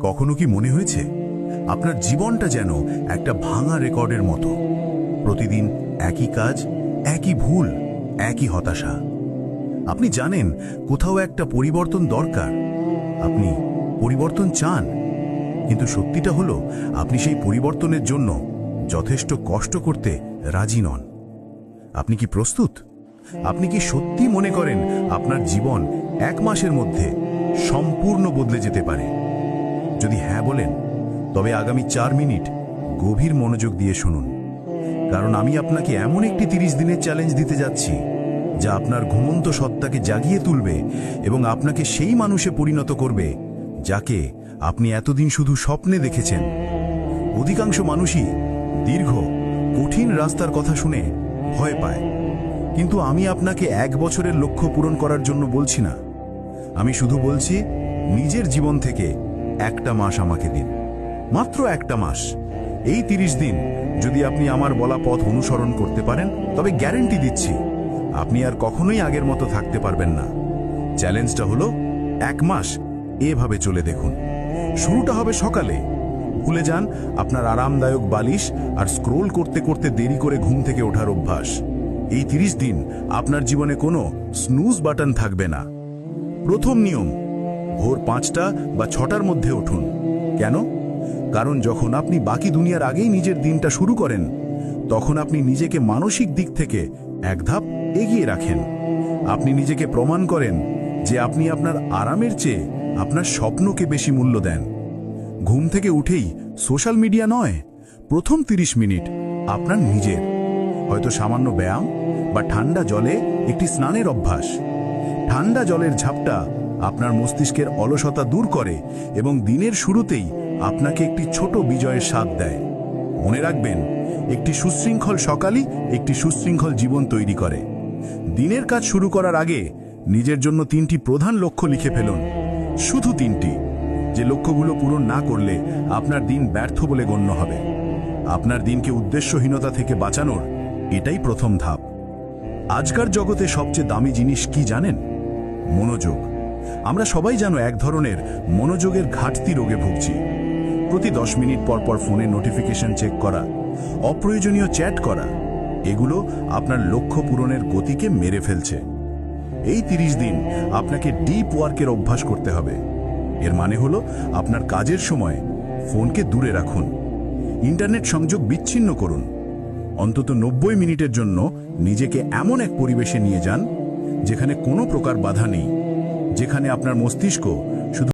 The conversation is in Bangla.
কখনো কি মনে হয়েছে আপনার জীবনটা যেন একটা ভাঙা রেকর্ডের মতো? প্রতিদিন একই কাজ, একই ভুল, একই হতাশা। আপনি জানেন কোথাও একটা পরিবর্তন দরকার, আপনি পরিবর্তন চান, কিন্তু সত্যিটা হলো আপনি সেই পরিবর্তনের জন্য যথেষ্ট কষ্ট করতে রাজি নন। আপনি কি প্রস্তুত? আপনি কি সত্যি মনে করেন আপনার জীবন 1 মাসের মধ্যে সম্পূর্ণ বদলে যেতে পারে? যদি হ্যাঁ বলেন, তবে আগামী 4 মিনিট গভীর মনোযোগ দিয়ে শুনুন, কারণ আমি আপনাকে এমন একটি 30 দিনের চ্যালেঞ্জ দিতে যাচ্ছি যা আপনার ঘুমন্ত সত্তাকে জাগিয়ে তুলবে এবং আপনাকে সেই মানুষে পরিণত করবে যাকে আপনি এতদিন শুধু স্বপ্নে দেখেছেন। অধিকাংশ মানুষই দীর্ঘ কঠিন রাস্তার কথা শুনে ভয় পায়, কিন্তু আমি আপনাকে 1 বছরের লক্ষ্য পূরণ করার জন্য বলছি না। আমি শুধু বলছি, নিজের জীবন থেকে 1টা মাস আমাকে দিন, মাত্র 1টা মাস। এই 30 দিন যদি আপনি আমার বলা পথ অনুসরণ করতে পারেন, তবে গ্যারান্টি দিচ্ছি আপনি আর কখনোই আগের মতো থাকতে পারবেন না। চ্যালেঞ্জটা হলো 1 মাস এভাবে চলে দেখুন। শুরুটা হবে সকালে। ভুলে যান আপনার আরামদায়ক বালিশ আর স্ক্রোল করতে করতে দেরি করে ঘুম থেকে ওঠার অভ্যাস। এই 30 দিন আপনার জীবনে কোনো স্নুজ বাটন থাকবে না। প্রথম নিয়ম, ভোর 5টা বা 6টার মধ্যে উঠুন। কেন? কারণ যখন আপনি বাকি দুনিয়ার আগেই নিজের দিনটা শুরু করেন, তখন আপনি নিজেকে মানসিক দিক থেকে 1 ধাপ এগিয়ে রাখেন। আপনি নিজেকে প্রমাণ করেন যে আপনি আপনার আরামের চেয়ে আপনার স্বপ্নকে বেশি মূল্য দেন। ঘুম থেকে উঠেই সোশ্যাল মিডিয়া নয়, প্রথম 30 মিনিট আপনার নিজের। হয়তো সামান্য ব্যায়াম বা ঠান্ডা জলে একটি স্নানের অভ্যাস। ঠান্ডা জলের ঝাপটা আপনার মস্তিষ্কের অলসতা দূর করে এবং দিনের শুরুতেই আপনাকে একটি ছোট বিজয়ের স্বাদ দেয়। মনে রাখবেন, একটি সুশৃঙ্খল সকালই একটি সুশৃঙ্খল জীবন তৈরি করে। দিনের কাজ শুরু করার আগে নিজের জন্য 3টি প্রধান লক্ষ্য লিখে ফেলুন, শুধু 3টি, যে লক্ষ্যগুলো পূরণ না করলে আপনার দিন ব্যর্থ বলে গণ্য হবে। আপনার দিনকে উদ্দেশ্যহীনতা থেকে বাঁচানোর এটাই প্রথম ধাপ। আজকার জগতে সবচেয়ে দামি জিনিস কি জানেন? মনোযোগ। আমরা সবাই জানো এক ধরনের মনোযোগের ঘাটতি রোগে ভুগছি। প্রতি 10 মিনিট পর পর ফোনে নোটিফিকেশন চেক করা, অপ্রয়োজনীয় চ্যাট করা, এগুলো আপনার লক্ষ্য পূরণের গতিকে মেরে ফেলছে। এই 30 দিন আপনাকে ডিপ ওয়ার্কের অভ্যাস করতে হবে। এর মানে হলো আপনার কাজের সময় ফোনকে দূরে রাখুন, ইন্টারনেট সংযোগ বিচ্ছিন্ন করুন। অন্তত 90 মিনিটের জন্য নিজেকে এমন এক পরিবেশে নিয়ে যান যেখানে কোনো প্রকার বাধা নেই, যেখানে আপনার মস্তিষ্ক